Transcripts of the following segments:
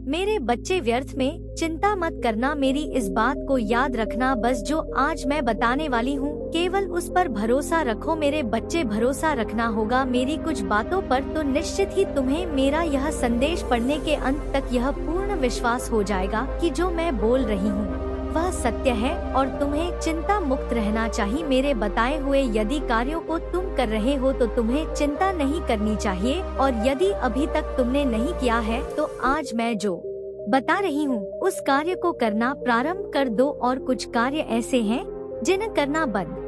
मेरे बच्चे व्यर्थ में चिंता मत करना, मेरी इस बात को याद रखना, बस जो आज मैं बताने वाली हूँ केवल उस पर भरोसा रखो मेरे बच्चे, भरोसा रखना होगा मेरी कुछ बातों पर तो निश्चित ही तुम्हें मेरा यह संदेश पढ़ने के अंत तक यह पूर्ण विश्वास हो जाएगा कि जो मैं बोल रही हूँ वह सत्य है और तुम्हें चिंता मुक्त रहना चाहिए। मेरे बताए हुए यदि कार्यों को तुम कर रहे हो तो तुम्हें चिंता नहीं करनी चाहिए, और यदि अभी तक तुमने नहीं किया है तो आज मैं जो बता रही हूँ उस कार्य को करना प्रारंभ कर दो। और कुछ कार्य ऐसे हैं जिन्हें करना बंद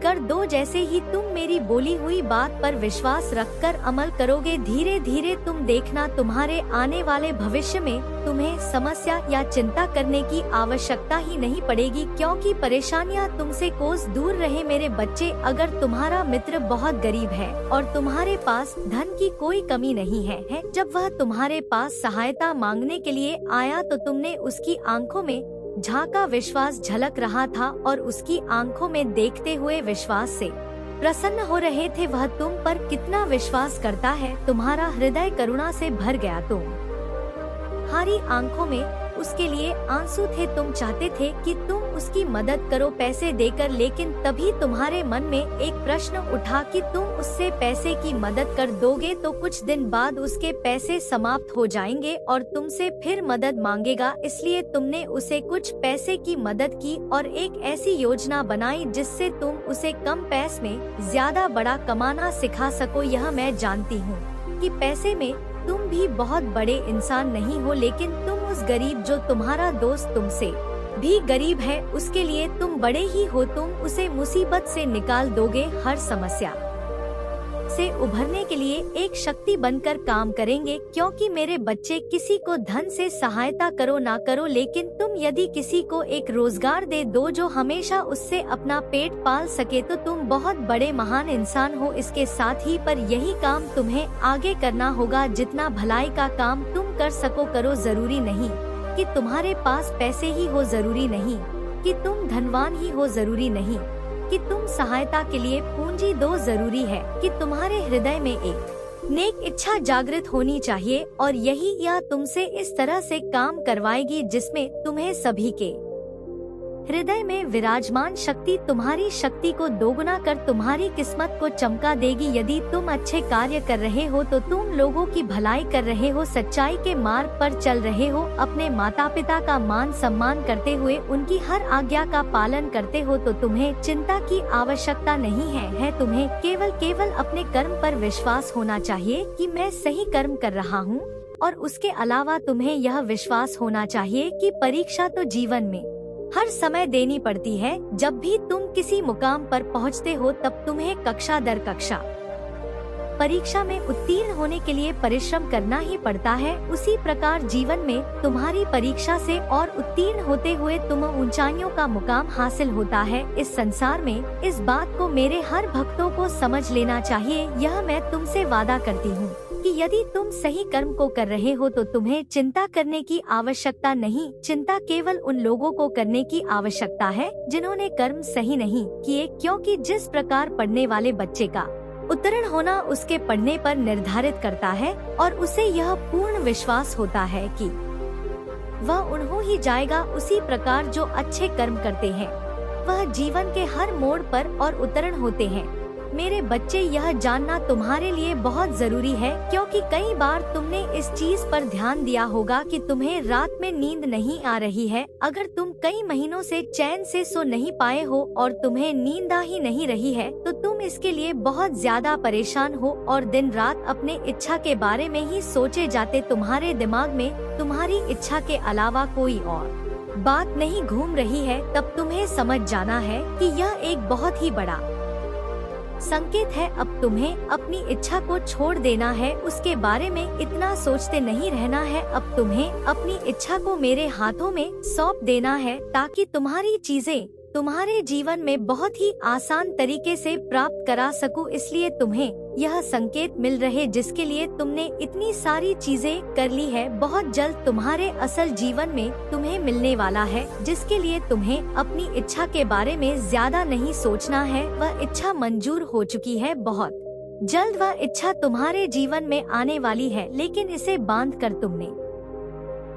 कर दो। जैसे ही तुम मेरी बोली हुई बात पर विश्वास रखकर अमल करोगे, धीरे धीरे तुम देखना तुम्हारे आने वाले भविष्य में तुम्हें समस्या या चिंता करने की आवश्यकता ही नहीं पड़ेगी, क्योंकि परेशानियां तुमसे कोस दूर रहे मेरे बच्चे। अगर तुम्हारा मित्र बहुत गरीब है और तुम्हारे पास धन की कोई कमी नहीं है, जब वह तुम्हारे पास सहायता मांगने के लिए आया तो तुमने उसकी आंखों में झांका, विश्वास झलक रहा था और उसकी आंखों में देखते हुए विश्वास से प्रसन्न हो रहे थे। वह तुम पर कितना विश्वास करता है, तुम्हारा हृदय करुणा से भर गया। तुम्हारी आंखों में उसके लिए आंसू थे, तुम चाहते थे कि तुम उसकी मदद करो पैसे देकर, लेकिन तभी तुम्हारे मन में एक प्रश्न उठा कि तुम उससे पैसे की मदद कर दोगे तो कुछ दिन बाद उसके पैसे समाप्त हो जाएंगे और तुमसे फिर मदद मांगेगा। इसलिए तुमने उसे कुछ पैसे की मदद की और एक ऐसी योजना बनाई जिससे तुम उसे कम पैसे में ज्यादा बड़ा कमाना सिखा सको। यह मैं जानती हूँ कि पैसे में तुम भी बहुत बड़े इंसान नहीं हो, लेकिन तुम उस गरीब जो तुम्हारा दोस्त तुमसे भी गरीब है उसके लिए तुम बड़े ही हो। तुम उसे मुसीबत से निकाल दोगे, हर समस्या से उभरने के लिए एक शक्ति बनकर काम करेंगे। क्योंकि मेरे बच्चे, किसी को धन से सहायता करो ना करो, लेकिन तुम यदि किसी को एक रोजगार दे दो जो हमेशा उससे अपना पेट पाल सके तो तुम बहुत बड़े महान इंसान हो। इसके साथ ही पर यही काम तुम्हें आगे करना होगा। जितना भलाई का काम तुम कर सको करो, जरूरी नहीं कि तुम्हारे पास पैसे ही हो, जरूरी नहीं कि तुम धनवान ही हो, जरूरी नहीं कि तुम सहायता के लिए पूंजी दो, जरूरी है कि तुम्हारे हृदय में एक नेक इच्छा जागृत होनी चाहिए। और यही यह तुमसे इस तरह से काम करवाएगी जिसमें तुम्हें सभी के हृदय में विराजमान शक्ति तुम्हारी शक्ति को दोगुना कर तुम्हारी किस्मत को चमका देगी। यदि तुम अच्छे कार्य कर रहे हो तो तुम लोगों की भलाई कर रहे हो, सच्चाई के मार्ग पर चल रहे हो, अपने माता पिता का मान सम्मान करते हुए उनकी हर आज्ञा का पालन करते हो, तो तुम्हें चिंता की आवश्यकता नहीं है। तुम्हें केवल अपने कर्म पर विश्वास होना चाहिए कि मैं सही कर्म कर रहा हूँ, और उसके अलावा तुम्हें यह विश्वास होना चाहिए कि परीक्षा तो जीवन में हर समय देनी पड़ती है। जब भी तुम किसी मुकाम पर पहुंचते हो तब तुम्हें कक्षा दर कक्षा परीक्षा में उत्तीर्ण होने के लिए परिश्रम करना ही पड़ता है। उसी प्रकार जीवन में तुम्हारी परीक्षा से और उत्तीर्ण होते हुए तुम्हें ऊंचाइयों का मुकाम हासिल होता है इस संसार में। इस बात को मेरे हर भक्तों को समझ लेना चाहिए। यह मैं तुमसे वादा करती हूँ कि यदि तुम सही कर्म को कर रहे हो तो तुम्हें चिंता करने की आवश्यकता नहीं। चिंता केवल उन लोगों को करने की आवश्यकता है जिन्होंने कर्म सही नहीं किए, क्योंकि जिस प्रकार पढ़ने वाले बच्चे का उत्तीर्ण होना उसके पढ़ने पर निर्धारित करता है और उसे यह पूर्ण विश्वास होता है कि वह उन्हों ही जाएगा, उसी प्रकार जो अच्छे कर्म करते हैं वह जीवन के हर मोड़ पर और उत्तीर्ण होते हैं। मेरे बच्चे, यह जानना तुम्हारे लिए बहुत जरूरी है, क्योंकि कई बार तुमने इस चीज पर ध्यान दिया होगा कि तुम्हें रात में नींद नहीं आ रही है। अगर तुम कई महीनों से चैन से सो नहीं पाए हो और तुम्हें नींद आ ही नहीं रही है तो तुम इसके लिए बहुत ज्यादा परेशान हो और दिन रात अपने इच्छा के बारे में ही सोचे जाते। तुम्हारे दिमाग में तुम्हारी इच्छा के अलावा कोई और बात नहीं घूम रही है, तब तुम्हें समझ जाना है कि यह एक बहुत ही बड़ा संकेत है। अब तुम्हें अपनी इच्छा को छोड़ देना है, उसके बारे में इतना सोचते नहीं रहना है। अब तुम्हें अपनी इच्छा को मेरे हाथों में सौंप देना है ताकि तुम्हारी चीजें तुम्हारे जीवन में बहुत ही आसान तरीके से प्राप्त करा सकूं। इसलिए तुम्हें यह संकेत मिल रहे जिसके लिए तुमने इतनी सारी चीजें कर ली है, बहुत जल्द तुम्हारे असल जीवन में तुम्हें मिलने वाला है, जिसके लिए तुम्हें अपनी इच्छा के बारे में ज्यादा नहीं सोचना है। वह इच्छा मंजूर हो चुकी है, बहुत जल्द वह इच्छा तुम्हारे जीवन में आने वाली है, लेकिन इसे बांध कर तुमने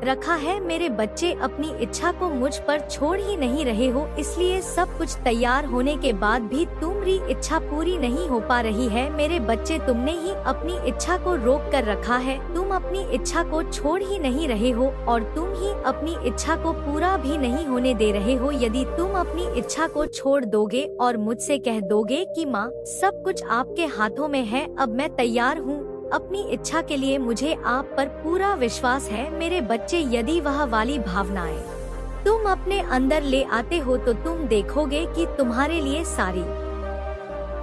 रखा है। मेरे बच्चे अपनी इच्छा को मुझ पर छोड़ ही नहीं रहे हो, इसलिए सब कुछ तैयार होने के बाद भी तुम्हारी इच्छा पूरी नहीं हो पा रही है। मेरे बच्चे, तुमने ही अपनी इच्छा को रोक कर रखा है। तुम अपनी इच्छा को छोड़ ही नहीं रहे हो और तुम ही अपनी इच्छा को पूरा भी नहीं होने दे रहे हो। यदि तुम अपनी इच्छा को छोड़ दोगे और मुझसे कह दोगे कि माँ, सब कुछ आपके हाथों में है, अब मैं तैयार हूँ अपनी इच्छा के लिए, मुझे आप पर पूरा विश्वास है। मेरे बच्चे, यदि वह वाली भावनाएं तुम अपने अंदर ले आते हो तो तुम देखोगे कि तुम्हारे लिए सारी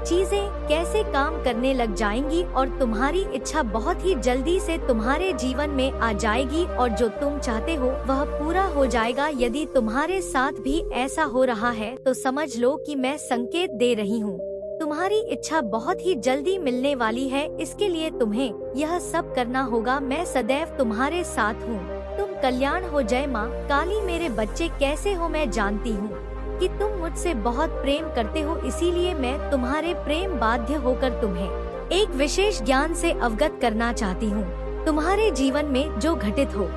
चीजें कैसे काम करने लग जाएंगी और तुम्हारी इच्छा बहुत ही जल्दी से तुम्हारे जीवन में आ जाएगी और जो तुम चाहते हो वह पूरा हो जाएगा। यदि तुम्हारे साथ भी ऐसा हो रहा है तो समझ लो कि मैं संकेत दे रही हूँ। तुम्हारी इच्छा बहुत ही जल्दी मिलने वाली है, इसके लिए तुम्हें यह सब करना होगा। मैं सदैव तुम्हारे साथ हूँ। तुम कल्याण हो। जय माँ काली। मेरे बच्चे, कैसे हो? मैं जानती हूँ कि तुम मुझसे बहुत प्रेम करते हो, इसीलिए मैं तुम्हारे प्रेम बाध्य होकर तुम्हें एक विशेष ज्ञान से अवगत करना चाहती हूँ। तुम्हारे जीवन में जो घटित हो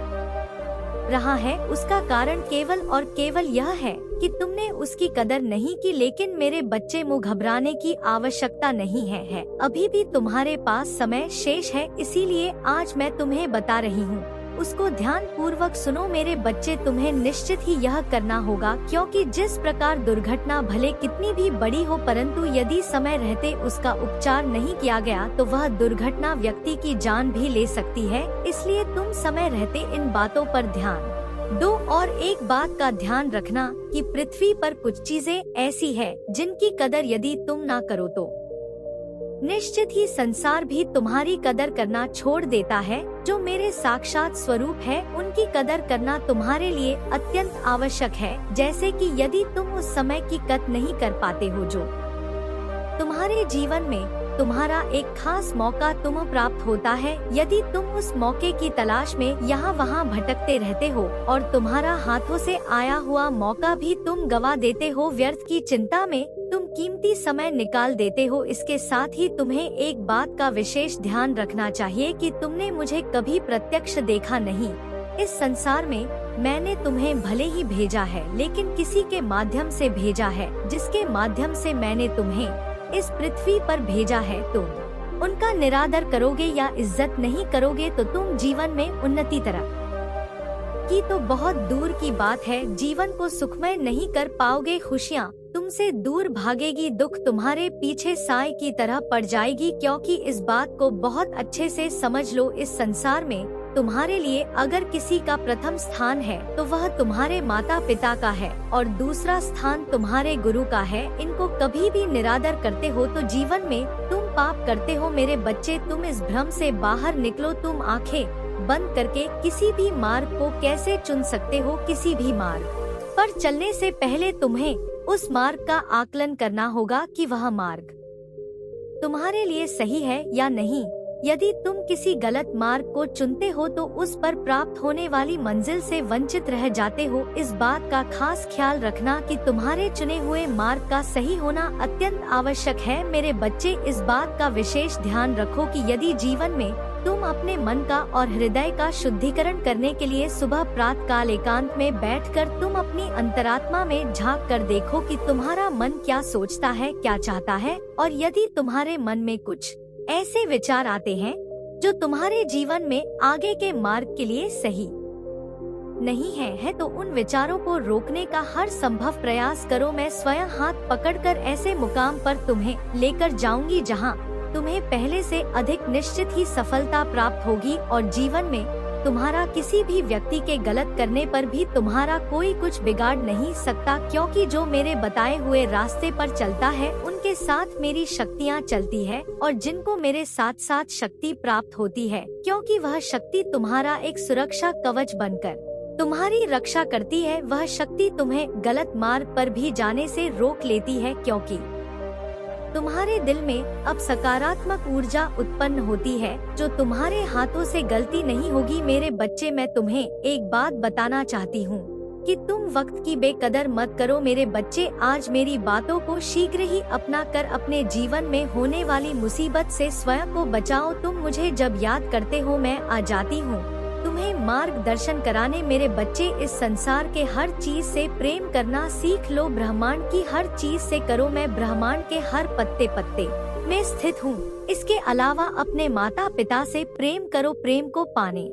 रहा है उसका कारण केवल और केवल यह है कि तुमने उसकी कदर नहीं की। लेकिन मेरे बच्चे, मुँह घबराने की आवश्यकता नहीं है। अभी भी तुम्हारे पास समय शेष है, इसीलिए आज मैं तुम्हें बता रही हूँ, उसको ध्यान पूर्वक सुनो। मेरे बच्चे, तुम्हें निश्चित ही यह करना होगा, क्योंकि जिस प्रकार दुर्घटना भले कितनी भी बड़ी हो, परंतु यदि समय रहते उसका उपचार नहीं किया गया तो वह दुर्घटना व्यक्ति की जान भी ले सकती है। इसलिए तुम समय रहते इन बातों पर ध्यान दो। और एक बात का ध्यान रखना कि पृथ्वी पर कुछ चीजें ऐसी है जिनकी कदर यदि तुम ना करो तो निश्चित ही संसार भी तुम्हारी कदर करना छोड़ देता है। जो मेरे साक्षात स्वरूप है उनकी कदर करना तुम्हारे लिए अत्यंत आवश्यक है। जैसे कि यदि तुम उस समय की कदर नहीं कर पाते हो जो तुम्हारे जीवन में तुम्हारा एक खास मौका तुम्हें प्राप्त होता है, यदि तुम उस मौके की तलाश में यहाँ वहाँ भटकते रहते हो और तुम्हारा हाथों से आया हुआ मौका भी तुम गवा देते हो, व्यर्थ की चिंता में तुम कीमती समय निकाल देते हो। इसके साथ ही तुम्हें एक बात का विशेष ध्यान रखना चाहिए कि तुमने मुझे कभी प्रत्यक्ष देखा नहीं। इस संसार में मैंने तुम्हें भले ही भेजा है, लेकिन किसी के माध्यम से भेजा है, जिसके माध्यम से मैंने तुम्हें इस पृथ्वी पर भेजा है। तुम उनका निरादर करोगे या इज्जत नहीं करोगे तो तुम जीवन में उन्नति तरफ की तो बहुत दूर की बात है, जीवन को सुखमय नहीं कर पाओगे। खुशियाँ तुमसे दूर भागेगी, दुख तुम्हारे पीछे साए की तरह पड़ जाएगी। क्योंकि इस बात को बहुत अच्छे से समझ लो, इस संसार में तुम्हारे लिए अगर किसी का प्रथम स्थान है तो वह तुम्हारे माता पिता का है और दूसरा स्थान तुम्हारे गुरु का है। इनको कभी भी निरादर करते हो तो जीवन में तुम पाप करते हो। मेरे बच्चे, तुम इस भ्रम से बाहर निकलो। तुम आंखें बंद करके किसी भी मार्ग को कैसे चुन सकते हो? किसी भी मार्ग पर चलने से पहले तुम्हें उस मार्ग का आकलन करना होगा कि वह मार्ग तुम्हारे लिए सही है या नहीं। यदि तुम किसी गलत मार्ग को चुनते हो तो उस पर प्राप्त होने वाली मंजिल से वंचित रह जाते हो। इस बात का खास ख्याल रखना कि तुम्हारे चुने हुए मार्ग का सही होना अत्यंत आवश्यक है। मेरे बच्चे, इस बात का विशेष ध्यान रखो कि यदि जीवन में तुम अपने मन का और हृदय का शुद्धिकरण करने के लिए सुबह प्रातः काल एकांत में बैठकर तुम अपनी अंतरात्मा में झांक कर देखो कि तुम्हारा मन क्या सोचता है, क्या चाहता है, और यदि तुम्हारे मन में कुछ ऐसे विचार आते हैं जो तुम्हारे जीवन में आगे के मार्ग के लिए सही नहीं है तो उन विचारों को रोकने का हर संभव प्रयास करो। मैं स्वयं हाथ पकड़कर ऐसे मुकाम पर तुम्हें लेकर जाऊंगी जहां तुम्हें पहले से अधिक निश्चित ही सफलता प्राप्त होगी और जीवन में तुम्हारा किसी भी व्यक्ति के गलत करने पर भी तुम्हारा कोई कुछ बिगाड़ नहीं सकता। क्योंकि जो मेरे बताए हुए रास्ते पर चलता है उनके साथ मेरी शक्तियाँ चलती है और जिनको मेरे साथ साथ शक्ति प्राप्त होती है, क्योंकि वह शक्ति तुम्हारा एक सुरक्षा कवच बनकर तुम्हारी रक्षा करती है। वह शक्ति तुम्हें गलत मार्ग पर भी जाने से रोक लेती है, क्योंकि तुम्हारे दिल में अब सकारात्मक ऊर्जा उत्पन्न होती है जो तुम्हारे हाथों से गलती नहीं होगी। मेरे बच्चे, मैं तुम्हें एक बात बताना चाहती हूँ कि तुम वक्त की बेकदर मत करो। मेरे बच्चे, आज मेरी बातों को शीघ्र ही अपना कर अपने जीवन में होने वाली मुसीबत से स्वयं को बचाओ। तुम मुझे जब याद करते हो मैं आ जाती हूँ तुम्हें मार्गदर्शन कराने मेरे बच्चे। इस संसार के हर चीज से प्रेम करना सीख लो, ब्रह्मांड की हर चीज से करो। मैं ब्रह्मांड के हर पत्ते पत्ते में स्थित हूँ। इसके अलावा अपने माता पिता से प्रेम करो। प्रेम को पाने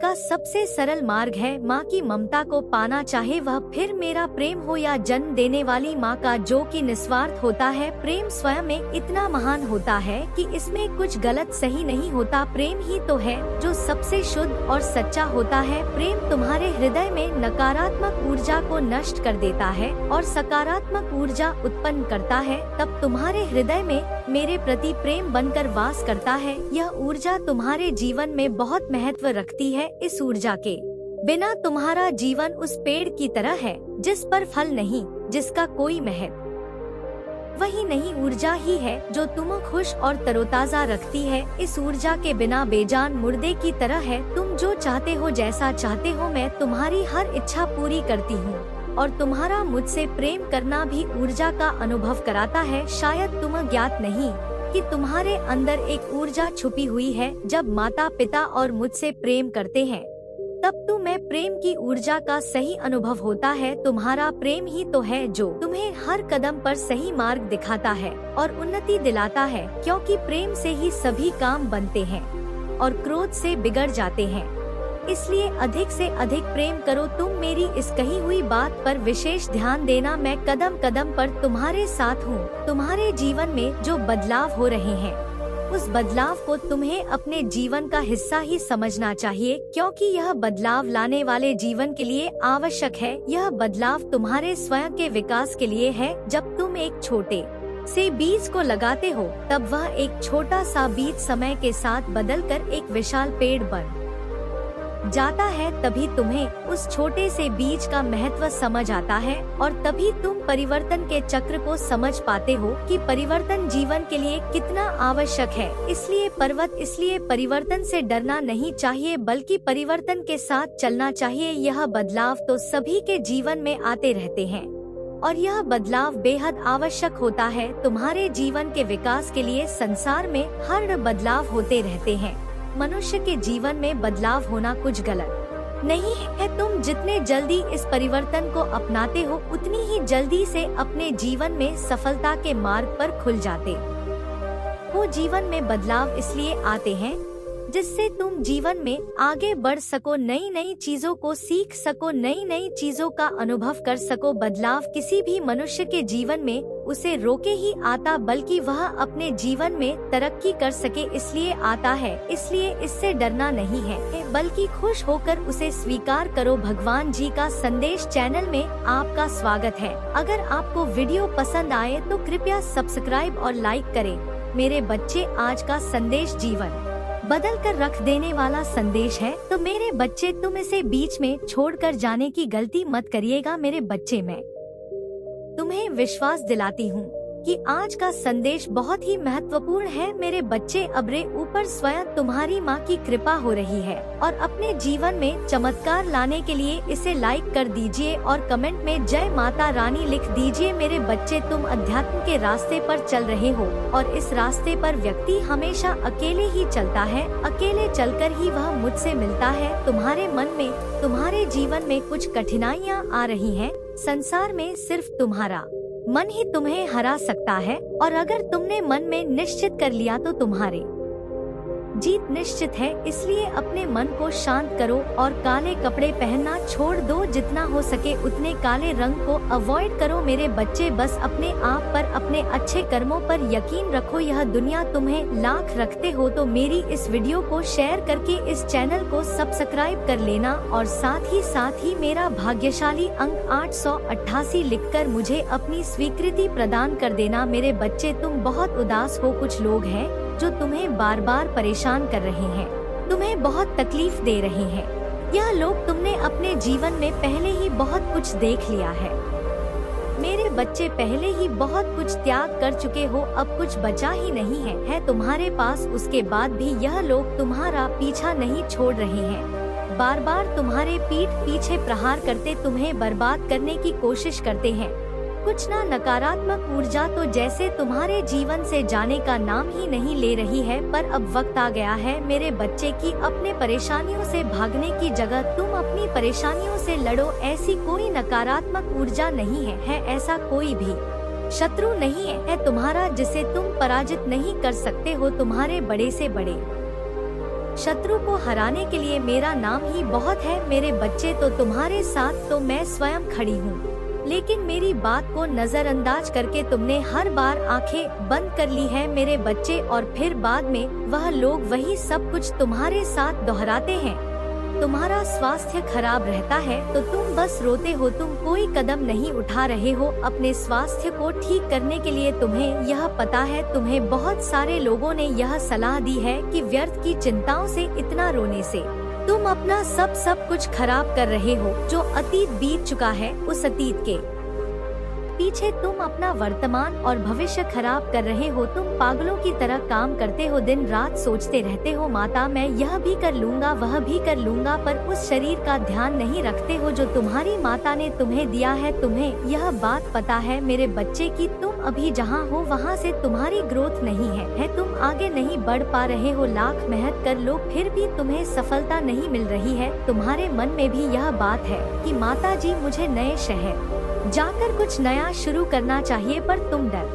का सबसे सरल मार्ग है माँ की ममता को पाना, चाहे वह फिर मेरा प्रेम हो या जन्म देने वाली माँ का, जो कि निस्वार्थ होता है। प्रेम स्वयं में इतना महान होता है कि इसमें कुछ गलत सही नहीं होता। प्रेम ही तो है जो सबसे शुद्ध और सच्चा होता है। प्रेम तुम्हारे हृदय में नकारात्मक ऊर्जा को नष्ट कर देता है और सकारात्मक ऊर्जा उत्पन्न करता है। तब तुम्हारे हृदय में मेरे प्रति प्रेम बनकर वास करता है। यह ऊर्जा तुम्हारे जीवन में बहुत महत्व रखती है। इस ऊर्जा के बिना तुम्हारा जीवन उस पेड़ की तरह है जिस पर फल नहीं, जिसका कोई महत्व वही नहीं। ऊर्जा ही है जो तुम्हें खुश और तरोताजा रखती है। इस ऊर्जा के बिना बेजान मुर्दे की तरह है। तुम जो चाहते हो, जैसा चाहते हो, मैं तुम्हारी हर इच्छा पूरी करती हूँ। और तुम्हारा मुझसे प्रेम करना भी ऊर्जा का अनुभव कराता है। शायद तुम्हें ज्ञात नहीं कि तुम्हारे अंदर एक ऊर्जा छुपी हुई है। जब माता पिता और मुझसे प्रेम करते हैं तब तुम्हें प्रेम की ऊर्जा का सही अनुभव होता है। तुम्हारा प्रेम ही तो है जो तुम्हें हर कदम पर सही मार्ग दिखाता है और उन्नति दिलाता है, क्योंकि प्रेम से ही सभी काम बनते हैं और क्रोध से बिगड़ जाते हैं। इसलिए अधिक से अधिक प्रेम करो। तुम मेरी इस कही हुई बात पर विशेष ध्यान देना। मैं कदम कदम पर तुम्हारे साथ हूँ। तुम्हारे जीवन में जो बदलाव हो रहे हैं, उस बदलाव को तुम्हें अपने जीवन का हिस्सा ही समझना चाहिए, क्योंकि यह बदलाव लाने वाले जीवन के लिए आवश्यक है। यह बदलाव तुम्हारे स्वयं के विकास के लिए है। जब तुम एक छोटे से बीज को लगाते हो, तब वह एक छोटा सा बीज समय के साथ बदलकर एक विशाल पेड़ बन जाता है। तभी तुम्हें उस छोटे से बीज का महत्व समझ आता है और तभी तुम परिवर्तन के चक्र को समझ पाते हो कि परिवर्तन जीवन के लिए कितना आवश्यक है। इसलिए परिवर्तन से डरना नहीं चाहिए, बल्कि परिवर्तन के साथ चलना चाहिए। यह बदलाव तो सभी के जीवन में आते रहते हैं और यह बदलाव बेहद आवश्यक होता है। तुम्हारे जीवन के विकास के लिए संसार में हर बदलाव होते रहते हैं। मनुष्य के जीवन में बदलाव होना कुछ गलत नहीं है। तुम जितने जल्दी इस परिवर्तन को अपनाते हो, उतनी ही जल्दी से अपने जीवन में सफलता के मार्ग पर खुल जाते हो। जीवन में बदलाव इसलिए आते हैं जिससे तुम जीवन में आगे बढ़ सको, नई नई चीजों को सीख सको, नई नई चीजों का अनुभव कर सको। बदलाव किसी भी मनुष्य के जीवन में उसे रोके ही आता, बल्कि वह अपने जीवन में तरक्की कर सके इसलिए आता है। इसलिए इससे डरना नहीं है, बल्कि खुश होकर उसे स्वीकार करो। भगवान जी का संदेश चैनल में आपका स्वागत है। अगर आपको वीडियो पसंद आए तो कृपया सब्सक्राइब और लाइक करें। मेरे बच्चे, आज का संदेश जीवन बदल कर रख देने वाला संदेश है, तो मेरे बच्चे तुम इसे बीच में छोड़कर जाने की गलती मत करिएगा। मेरे बच्चे, मैं तुम्हें विश्वास दिलाती हूँ कि आज का संदेश बहुत ही महत्वपूर्ण है। मेरे बच्चे, अबरे ऊपर स्वयं तुम्हारी माँ की कृपा हो रही है और अपने जीवन में चमत्कार लाने के लिए इसे लाइक कर दीजिए और कमेंट में जय माता रानी लिख दीजिए। मेरे बच्चे, तुम अध्यात्म के रास्ते पर चल रहे हो और इस रास्ते पर व्यक्ति हमेशा अकेले ही चलता है। अकेले चलकर ही वह मुझसे मिलता है। तुम्हारे मन में, तुम्हारे जीवन में कुछ कठिनाइयाँ आ रही हैं। संसार में सिर्फ तुम्हारा मन ही तुम्हें हरा सकता है और अगर तुमने मन में निश्चित कर लिया तो तुम्हारे जीत निश्चित है। इसलिए अपने मन को शांत करो और काले कपड़े पहनना छोड़ दो। जितना हो सके उतने काले रंग को अवॉइड करो। मेरे बच्चे, बस अपने आप पर, अपने अच्छे कर्मों पर यकीन रखो। यह दुनिया तुम्हें लाख रखते हो तो मेरी इस वीडियो को शेयर करके इस चैनल को सब्सक्राइब कर लेना और साथ ही मेरा भाग्यशाली अंक 888 लिखकर मुझे अपनी स्वीकृति प्रदान कर देना। मेरे बच्चे, तुम बहुत उदास हो। कुछ लोग हैं जो तुम्हें बार बार परेशान कर रहे हैं, तुम्हें बहुत तकलीफ दे रहे हैं। यह लोग, तुमने अपने जीवन में पहले ही बहुत कुछ देख लिया है। मेरे बच्चे, पहले ही बहुत कुछ त्याग कर चुके हो, अब कुछ बचा ही नहीं है तुम्हारे पास। उसके बाद भी यह लोग तुम्हारा पीछा नहीं छोड़ रहे हैं। बार बार तुम्हारे पीठ पीछे प्रहार करते तुम्हें बर्बाद करने की कोशिश करते हैं। कुछ ना नकारात्मक ऊर्जा तो जैसे तुम्हारे जीवन से जाने का नाम ही नहीं ले रही है, पर अब वक्त आ गया है मेरे बच्चे की अपने परेशानियों से भागने की जगह तुम अपनी परेशानियों से लड़ो। ऐसी कोई नकारात्मक ऊर्जा नहीं है ऐसा कोई भी शत्रु नहीं है तुम्हारा जिसे तुम पराजित नहीं कर सकते हो। तुम्हारे बड़े से बड़े शत्रु को हराने के लिए मेरा नाम ही बहुत है मेरे बच्चे। तो तुम्हारे साथ तो मैं स्वयं खड़ी हूँ, लेकिन मेरी बात को नजरअंदाज करके तुमने हर बार आंखें बंद कर ली है मेरे बच्चे, और फिर बाद में वह लोग वही सब कुछ तुम्हारे साथ दोहराते हैं। तुम्हारा स्वास्थ्य खराब रहता है तो तुम बस रोते हो, तुम कोई कदम नहीं उठा रहे हो अपने स्वास्थ्य को ठीक करने के लिए। तुम्हें यह पता है, तुम्हें बहुत सारे लोगों ने यह सलाह दी है कि व्यर्थ की चिंताओं से इतना रोने से तुम अपना सब कुछ खराब कर रहे हो। जो अतीत बीत चुका है उस अतीत के पीछे तुम अपना वर्तमान और भविष्य खराब कर रहे हो। तुम पागलों की तरह काम करते हो, दिन रात सोचते रहते हो माता मैं यह भी कर लूँगा वह भी कर लूँगा, पर उस शरीर का ध्यान नहीं रखते हो जो तुम्हारी माता ने तुम्हें दिया है। तुम्हें यह बात पता है मेरे बच्चे की तुम अभी जहाँ हो वहाँ से तुम्हारी ग्रोथ नहीं है तुम आगे नहीं बढ़ पा रहे हो। लाख मेहनत कर लो फिर भी तुम्हें सफलता नहीं मिल रही है। तुम्हारे मन में भी यह बात है कि माता जी मुझे नए शहर जाकर कुछ नया शुरू करना चाहिए, पर तुम डर